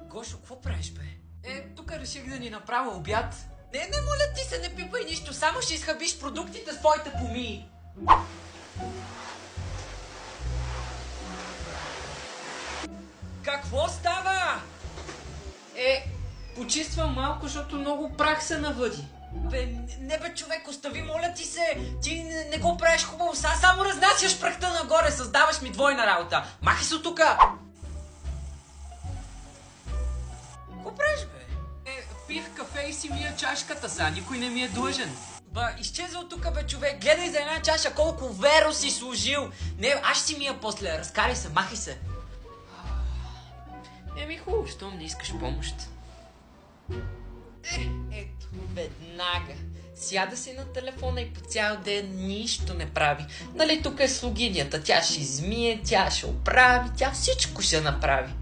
Гошо, какво правиш, бе? Тук реших да ни направя обяд. Не, моля ти се, не пипай нищо, само ще изхабиш продуктите с твоите помии. Какво става? Почиствам малко, защото много прах се навъди. Не бе, човек, остави, моля ти се. Ти не го правиш хубаво, само разнасяш прахта нагоре, създаваш ми двойна работа. Махай се от тука! Какво правиш, бе? Пих кафе и си мия чашката са, никой не ми е длъжен. Изчезва от тука, бе, човек, гледай за една чаша колко веро си служил. Не, аз ще си мия после, разкарай се, махай се. Хубаво, щом не искаш помощ. Ето, веднага. Сяда си на телефона и по цял ден нищо не прави. Нали тук е слугинята, тя ще измие, тя ще оправи, тя всичко ще направи.